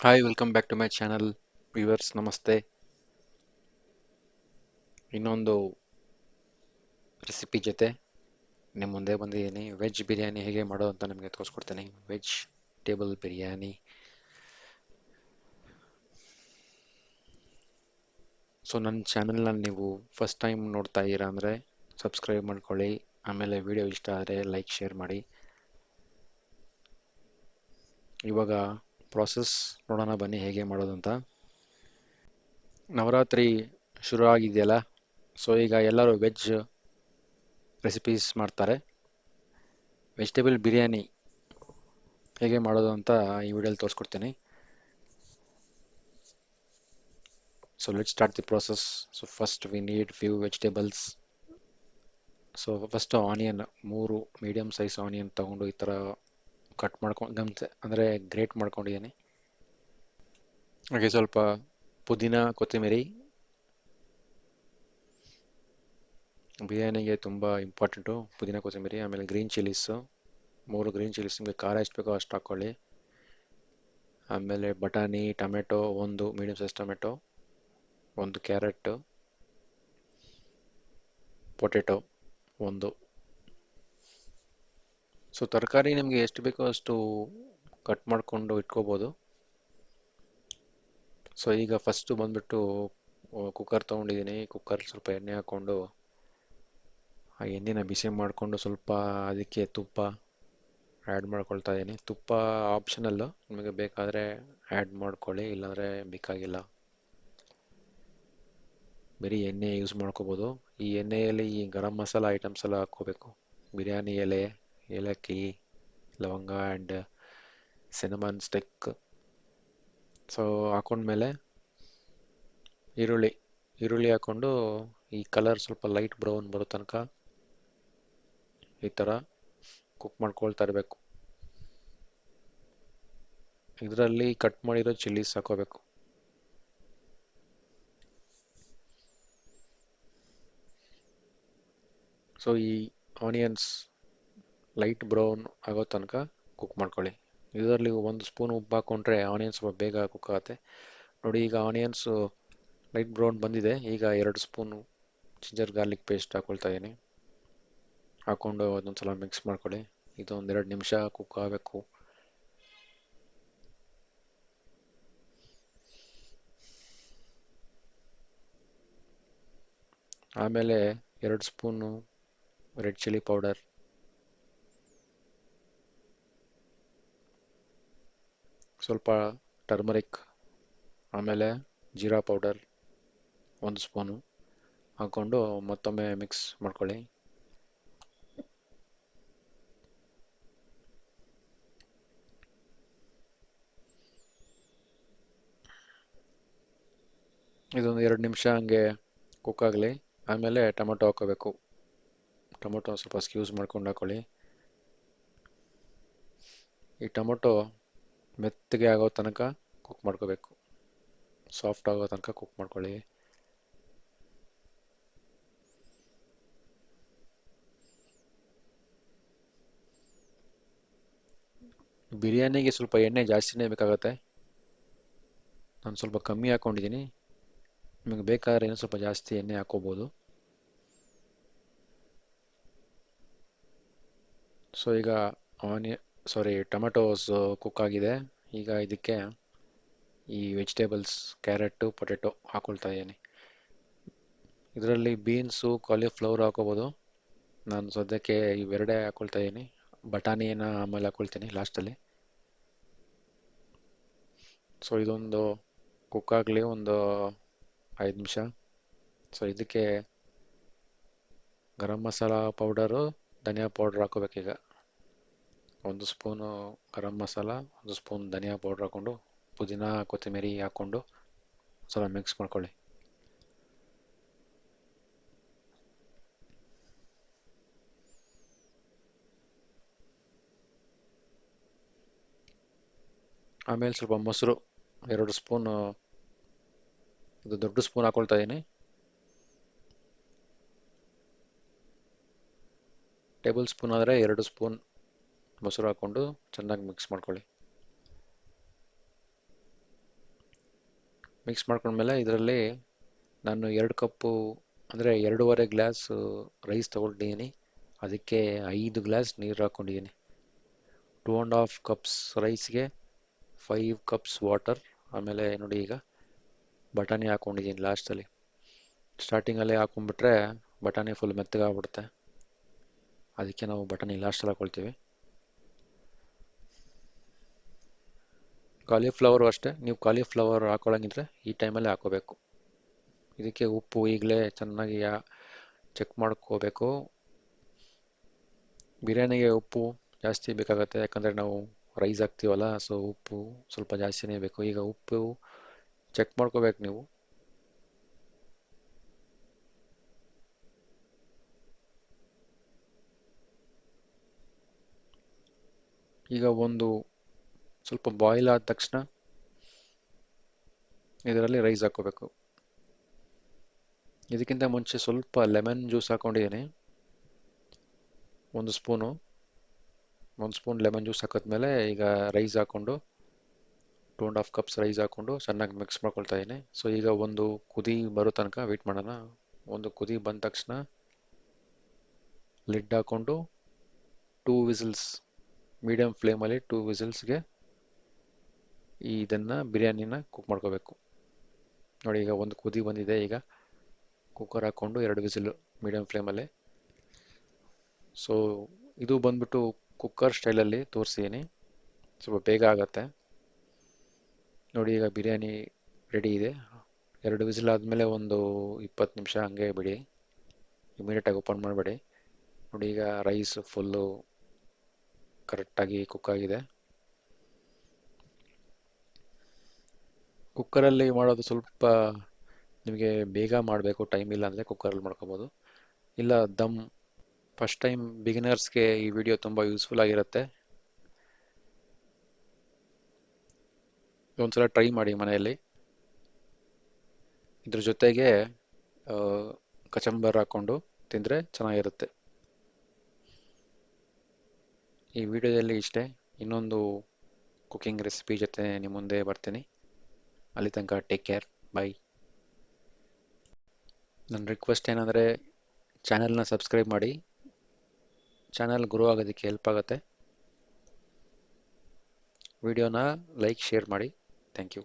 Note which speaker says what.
Speaker 1: Hi welcome back to my channel viewers ನಮಸ್ತೆ. ಇನ್ನೊಂದು recipe ಜೊತೆ ನಿಮ್ಮ ಮುಂದೆ ಬಂದಿದ್ದೀನಿ. ವೆಜ್ ಬಿರಿಯಾನಿ ಹೇಗೆ ಮಾಡೋದು ಅಂತ ನಿಮಗೆ ತೋರಿಸ್ಕೊಡ್ತೀನಿ. Veg table biryani. ಸೊ ನನ್ನ ಚಾನಲ್ನ ನೀವು ಫಸ್ಟ್ ಟೈಮ್ ನೋಡ್ತಾ ಇದ್ದೀರಾ ಅಂದರೆ ಸಬ್ಸ್ಕ್ರೈಬ್ ಮಾಡ್ಕೊಳ್ಳಿ. ಆಮೇಲೆ ವಿಡಿಯೋ ಇಷ್ಟ ಆದರೆ ಲೈಕ್ ಶೇರ್ ಮಾಡಿ. ಇವಾಗ ಪ್ರಾಸೆಸ್ ನೋಡೋಣ ಬನ್ನಿ ಹೇಗೆ ಮಾಡೋದು ಅಂತ. ನವರಾತ್ರಿ ಶುರು ಆಗಿದೆಯಲ್ಲ, ಸೊ ಈಗ ಎಲ್ಲರೂ ವೆಜ್ ರೆಸಿಪೀಸ್ ಮಾಡ್ತಾರೆ. ವೆಜಿಟೇಬಲ್ ಬಿರಿಯಾನಿ ಹೇಗೆ ಮಾಡೋದು ಅಂತ ಈ ವಿಡಿಯೋಲಿ ತೋರಿಸ್ಕೊಡ್ತೀನಿ. So let's start the process. So first we need few vegetables. So first onion, ಮೂರು ಮೀಡಿಯಂ ಸೈಜ್ ಆನಿಯನ್ ತಗೊಂಡು ಈ ಥರ ಕಟ್ ಮಾಡ್ಕೊಂಡು ಅಂದರೆ ಗ್ರೇಟ್ ಮಾಡ್ಕೊಂಡಿದ್ದೀನಿ. ಹಾಗೆ ಸ್ವಲ್ಪ ಪುದೀನ, ಕೊತ್ತಂಬರಿ. ಬಿರಿಯಾನಿಗೆ ತುಂಬ ಇಂಪಾರ್ಟೆಂಟು ಪುದೀನ, ಕೊತ್ತಂಬರಿ. ಆಮೇಲೆ ಗ್ರೀನ್ ಚಿಲ್ಲೀಸು, ಮೂರು ಗ್ರೀನ್ ಚಿಲ್ಲೀಸ್, ನಿಮಗೆ ಖಾರ ಎಷ್ಟು ಬೇಕೋ ಅಷ್ಟು ಹಾಕ್ಕೊಳ್ಳಿ. ಆಮೇಲೆ ಬಟಾಣಿ, ಟೊಮೆಟೊ, ಒಂದು ಮೀಡಿಯಂ ಸೈಜ್ ಟೊಮೆಟೊ, ಒಂದು ಕ್ಯಾರೆಟ್, ಪೊಟೆಟೊ ಒಂದು. ಸೊ ತರಕಾರಿ ನಿಮಗೆ ಎಷ್ಟು ಬೇಕೋ ಅಷ್ಟು ಕಟ್ ಮಾಡಿಕೊಂಡು ಇಟ್ಕೋಬೋದು. ಸೊ ಈಗ ಫಸ್ಟು ಬಂದ್ಬಿಟ್ಟು ಕುಕ್ಕರ್ ತೊಗೊಂಡಿದ್ದೀನಿ. ಕುಕ್ಕರ್ ಸ್ವಲ್ಪ ಎಣ್ಣೆ ಹಾಕ್ಕೊಂಡು ಆ ಎಣ್ಣೆನ ಬಿಸಿ ಮಾಡಿಕೊಂಡು ಸ್ವಲ್ಪ ಅದಕ್ಕೆ ತುಪ್ಪ ಆ್ಯಡ್ ಮಾಡ್ಕೊಳ್ತಾ ಇದ್ದೀನಿ. ತುಪ್ಪ ಆಪ್ಷನಲ್ಲು, ನಿಮಗೆ ಬೇಕಾದರೆ ಆ್ಯಡ್ ಮಾಡ್ಕೊಳ್ಳಿ, ಇಲ್ಲಾಂದರೆ ಬೇಕಾಗಿಲ್ಲ. ಬರೀ ಎಣ್ಣೆ ಯೂಸ್ ಮಾಡ್ಕೋಬೋದು. ಈ ಎಣ್ಣೆಯಲ್ಲಿ ಈ ಗರಂ ಮಸಾಲ ಐಟಮ್ಸ್ ಎಲ್ಲ ಹಾಕ್ಕೋಬೇಕು. ಬಿರಿಯಾನಿ ಎಲೆ, ಏಲಕ್ಕಿ, ಲವಂಗ ಆ್ಯಂಡ್ ಸಿನಮನ್ ಸ್ಟಿಕ್. ಸೊ ಹಾಕೊಂಡ್ಮೇಲೆ ಈರುಳ್ಳಿ ಈರುಳ್ಳಿ ಹಾಕ್ಕೊಂಡು ಈ ಕಲರ್ ಸ್ವಲ್ಪ ಲೈಟ್ ಬ್ರೌನ್ ಬರೋ ತನಕ ಈ ಥರ ಕುಕ್ ಮಾಡ್ಕೊಳ್ತಾ ಇರಬೇಕು. ಇದರಲ್ಲಿ ಕಟ್ ಮಾಡಿರೋ ಚಿಲ್ಲೀಸ್ ಹಾಕೋಬೇಕು. ಸೊ ಈ ಆನಿಯನ್ಸ್ ಲೈಟ್ ಬ್ರೌನ್ ಆಗೋ ತನಕ ಕುಕ್ ಮಾಡ್ಕೊಳ್ಳಿ. ಇದರಲ್ಲಿ ಒಂದು ಸ್ಪೂನ್ ಉಪ್ಪು ಹಾಕ್ಕೊಂಡ್ರೆ ಆನಿಯನ್ಸ್ ಸ್ವಲ್ಪ ಬೇಗ ಕುಕ್ ಆಗುತ್ತೆ. ನೋಡಿ, ಈಗ ಆನಿಯನ್ಸು ಲೈಟ್ ಬ್ರೌನ್ ಬಂದಿದೆ. ಈಗ 2 ಸ್ಪೂನು ಜಿಂಜರ್ ಗಾರ್ಲಿಕ್ ಪೇಸ್ಟ್ ಹಾಕ್ಕೊಳ್ತಾ ಇದ್ದೀನಿ. ಹಾಕ್ಕೊಂಡು ಅದೊಂದ್ಸಲ ಮಿಕ್ಸ್ ಮಾಡ್ಕೊಳ್ಳಿ. ಇದು 2 ನಿಮಿಷ ಕುಕ್ ಆಗಬೇಕು. ಆಮೇಲೆ 2 ಸ್ಪೂನು ರೆಡ್ ಚಿಲ್ಲಿ ಪೌಡರ್, ಸ್ವಲ್ಪ ಟರ್ಮರಿಕ್, ಆಮೇಲೆ ಜೀರಾ ಪೌಡರ್ 1 ಸ್ಪೂನು ಹಾಕ್ಕೊಂಡು ಮತ್ತೊಮ್ಮೆ ಮಿಕ್ಸ್ ಮಾಡ್ಕೊಳ್ಳಿ. ಇದೊಂದು 2 ನಿಮಿಷ ಹಂಗೆ ಕುಕ್ ಆಗಲಿ. ಆಮೇಲೆ ಟೊಮೊಟೊ ಹಾಕೋಬೇಕು. ಟೊಮೊಟೊ ಸ್ವಲ್ಪ ಸ್ಕ್ಯೂಸ್ ಮಾಡ್ಕೊಂಡು ಹಾಕೊಳ್ಳಿ. ಈ ಟೊಮೊಟೊ ಮೆತ್ತಗೆ ಆಗೋ ತನಕ ಕುಕ್ ಮಾಡ್ಕೋಬೇಕು. ಸಾಫ್ಟ್ ಆಗೋ ತನಕ ಕುಕ್ ಮಾಡ್ಕೊಳ್ಳಿ. ಬಿರಿಯಾನಿಗೆ ಸ್ವಲ್ಪ ಎಣ್ಣೆ ಜಾಸ್ತಿನೇ ಬೇಕಾಗುತ್ತೆ. ನಾನು ಸ್ವಲ್ಪ ಕಮ್ಮಿ ಹಾಕ್ಕೊಂಡಿದ್ದೀನಿ. ನಿಮಗೆ ಬೇಕಾದ್ರೆ ಇನ್ನೂ ಸ್ವಲ್ಪ ಜಾಸ್ತಿ ಎಣ್ಣೆ ಹಾಕ್ಕೋಬೋದು. ಸೊ ಈಗ ಟೊಮೆಟೋಸ್ ಕುಕ್ ಆಗಿದೆ. ಈಗ ಇದಕ್ಕೆ ಈ ವೆಜಿಟೇಬಲ್ಸ್, ಕ್ಯಾರೆಟು, ಪೊಟೆಟೊ ಹಾಕೊಳ್ತಾ ಇದ್ದೀನಿ. ಇದರಲ್ಲಿ ಬೀನ್ಸು, ಕಾಲಿಫ್ಲವರ್ ಹಾಕೋಬೋದು. ನಾನು ಸದ್ಯಕ್ಕೆ ಇವೆರಡೇ ಹಾಕೊಳ್ತಾ ಇದ್ದೀನಿ. ಬಟಾಣಿನ ಆಮೇಲೆ ಹಾಕೊಳ್ತೀನಿ ಲಾಸ್ಟಲ್ಲಿ. ಸೊ ಇದೊಂದು ಕುಕ್ ಆಗಲಿ ಒಂದು 5 ನಿಮಿಷ. ಸೊ ಇದಕ್ಕೆ ಗರಂ ಮಸಾಲ ಪೌಡರು, ಧನಿಯಾ powder ಹಾಕೋಬೇಕೀಗ. 1 spoon garam masala, 1 spoon ಧನಿಯಾ ಪೌಡ್ರ್ ಹಾಕ್ಕೊಂಡು ಪುದೀನ, ಕೊತ್ತಂಬರಿ ಹಾಕ್ಕೊಂಡು ಸ್ವಲ್ಪ ಮಿಕ್ಸ್ ಮಾಡ್ಕೊಳ್ಳಿ. ಆಮೇಲೆ ಸ್ವಲ್ಪ ಮೊಸರು, 2 ಸ್ಪೂನು, ಇದು ದೊಡ್ಡ ಸ್ಪೂನ್ ಹಾಕೊಳ್ತಾ ಇದ್ದೀನಿ. ಟೇಬಲ್ ಸ್ಪೂನ್ ಆದರೆ 2 ಸ್ಪೂನ್ ಮೊಸರು ಹಾಕ್ಕೊಂಡು ಚೆನ್ನಾಗಿ ಮಿಕ್ಸ್ ಮಾಡ್ಕೊಳ್ಳಿ. ಮಿಕ್ಸ್ ಮಾಡ್ಕೊಂಡ್ಮೇಲೆ ಇದರಲ್ಲಿ ನಾನು 2 ಕಪ್ಪು ಅಂದರೆ 2.5 ಗ್ಲಾಸ್ ರೈಸ್ ತೊಗೊಂಡಿದ್ದೀನಿ. ಅದಕ್ಕೆ 5 ಗ್ಲಾಸ್ ನೀರು ಹಾಕ್ಕೊಂಡಿದ್ದೀನಿ. 2.5 ಕಪ್ಸ್ ರೈಸ್ಗೆ 5 ಕಪ್ಸ್ ವಾಟರ್. ಆಮೇಲೆ ನೋಡಿ ಈಗ ಬಟಾಣಿ ಹಾಕ್ಕೊಂಡಿದ್ದೀನಿ ಲಾಸ್ಟಲ್ಲಿ. ಸ್ಟಾರ್ಟಿಂಗಲ್ಲೇ ಹಾಕ್ಕೊಂಡ್ಬಿಟ್ರೆ ಬಟಾಣಿ ಫುಲ್ ಮೆತ್ತಗಾಗ್ಬಿಡುತ್ತೆ. ಅದಕ್ಕೆ ನಾವು ಬಟಾಣಿ ಲಾಸ್ಟಲ್ಲಿ ಹಾಕ್ಕೊಳ್ತೀವಿ. ಕಾಲಿಫ್ಲವರು ಅಷ್ಟೇ, ನೀವು ಕಾಲಿಫ್ಲವರ್ ಹಾಕೊಳ್ಳೋಂಗಿದ್ರೆ ಈ ಟೈಮಲ್ಲಿ ಹಾಕೋಬೇಕು. ಇದಕ್ಕೆ ಉಪ್ಪು ಈಗಲೇ ಚೆನ್ನಾಗಿ ಚೆಕ್ ಮಾಡ್ಕೋಬೇಕು. ಬಿರಿಯಾನಿಗೆ ಉಪ್ಪು ಜಾಸ್ತಿ ಬೇಕಾಗತ್ತೆ, ಯಾಕಂದರೆ ನಾವು ರೈಸ್ ಹಾಕ್ತೀವಲ್ಲ, ಸೊ ಉಪ್ಪು ಸ್ವಲ್ಪ ಜಾಸ್ತಿನೇ ಬೇಕು. ಈಗ ಉಪ್ಪು ಚೆಕ್ ಮಾಡ್ಕೋಬೇಕು ನೀವು. ಈಗ ಒಂದು ಸ್ವಲ್ಪ ಬಾಯ್ಲ್ ಆದ ತಕ್ಷಣ ಇದರಲ್ಲಿ ರೈಸ್ ಹಾಕೋಬೇಕು. ಇದಕ್ಕಿಂತ ಮುಂಚೆ ಸ್ವಲ್ಪ ಲೆಮನ್ ಜ್ಯೂಸ್ ಹಾಕೊಂಡಿದ್ದೀನಿ, ಒಂದು ಸ್ಪೂನು. ಒಂದು ಸ್ಪೂನ್ ಲೆಮನ್ ಜ್ಯೂಸ್ ಹಾಕಿದ್ಮೇಲೆ ಈಗ ರೈಸ್ ಹಾಕ್ಕೊಂಡು 2.5 ಕಪ್ಸ್ ರೈಸ್ ಹಾಕ್ಕೊಂಡು ಚೆನ್ನಾಗಿ ಮಿಕ್ಸ್ ಮಾಡ್ಕೊಳ್ತಾ ಇದ್ದೀನಿ. ಸೊ ಈಗ ಒಂದು ಕುದಿ ಬರೋ ತನಕ ವೆಯ್ಟ್ ಮಾಡೋಣ. ಒಂದು ಕುದಿ ಬಂದ ತಕ್ಷಣ ಲಿಡ್ ಹಾಕ್ಕೊಂಡು 2 ವಿಸಿಲ್ಸ್, ಮೀಡಿಯಮ್ ಫ್ಲೇಮಲ್ಲಿ 2 ವಿಸಿಲ್ಸ್ಗೆ ಇದನ್ನು ಬಿರಿಯಾನಿನ ಕುಕ್ ಮಾಡ್ಕೋಬೇಕು. ನೋಡಿ ಈಗ ಒಂದು ಕುದಿ ಬಂದಿದೆ. ಈಗ ಕುಕ್ಕರ್ ಹಾಕ್ಕೊಂಡು 2 ವಿಸಿಲ್ ಮೀಡಿಯಮ್ ಫ್ಲೇಮಲ್ಲಿ. ಸೊ ಇದು ಬಂದ್ಬಿಟ್ಟು ಕುಕ್ಕರ್ ಸ್ಟೈಲಲ್ಲಿ ತೋರಿಸಿದ್ದೀನಿ, ಸ್ವಲ್ಪ ಬೇಗ ಆಗುತ್ತೆ. ನೋಡಿ ಈಗ ಬಿರಿಯಾನಿ ರೆಡಿ ಇದೆ. 2 ವಿಸಿಲ್ ಆದಮೇಲೆ ಒಂದು 20 ನಿಮಿಷ ಹಂಗೆ ಬಿಡಿ, ಇಮಿಡಿಯೇಟಾಗಿ ಓಪನ್ ಮಾಡಬೇಡಿ. ನೋಡಿ ಈಗ ರೈಸ್ ಫುಲ್ಲು ಕರೆಕ್ಟಾಗಿ ಕುಕ್ ಆಗಿದೆ. ಕುಕ್ಕರಲ್ಲಿ ಮಾಡೋದು ಸ್ವಲ್ಪ ನಿಮಗೆ ಬೇಗ ಮಾಡಬೇಕು, ಟೈಮ್ ಇಲ್ಲ ಅಂದರೆ ಕುಕ್ಕರಲ್ಲಿ ಮಾಡ್ಕೋಬೋದು. ಇಲ್ಲ ದಮ್, ಫಸ್ಟ್ ಟೈಮ್ ಬಿಗಿನರ್ಸ್ಗೆ ಈ ವಿಡಿಯೋ ತುಂಬ ಯೂಸ್ಫುಲ್ ಆಗಿರುತ್ತೆ. ಒಂದ್ಸಲ ಟ್ರೈ ಮಾಡಿ ಮನೆಯಲ್ಲಿ. ಇದ್ರ ಜೊತೆಗೆ ಕಚಂಬರ್ ಹಾಕ್ಕೊಂಡು ತಿಂದರೆ ಚೆನ್ನಾಗಿರುತ್ತೆ. ಈ ವಿಡಿಯೋದಲ್ಲಿ ಇಷ್ಟೇ. ಇನ್ನೊಂದು ಕುಕಿಂಗ್ ರೆಸಿಪಿ ಜೊತೆ ನಿಮ್ಮ ಮುಂದೆ ಬರ್ತೀನಿ. ಅಲ್ಲಿ ತನಕ ಟೇಕ್ ಕೇರ್, ಬಾಯ್. ನನ್ನ ರಿಕ್ವೆಸ್ಟ್ ಏನಂದರೆ ಚಾನಲ್ನ ಸಬ್ಸ್ಕ್ರೈಬ್ ಮಾಡಿ, ಚಾನಲ್ ಗ್ರೋ ಆಗೋದಕ್ಕೆ ಹೆಲ್ಪ್ ಆಗುತ್ತೆ. ವಿಡಿಯೋನ ಲೈಕ್, ಶೇರ್ ಮಾಡಿ. Thank you.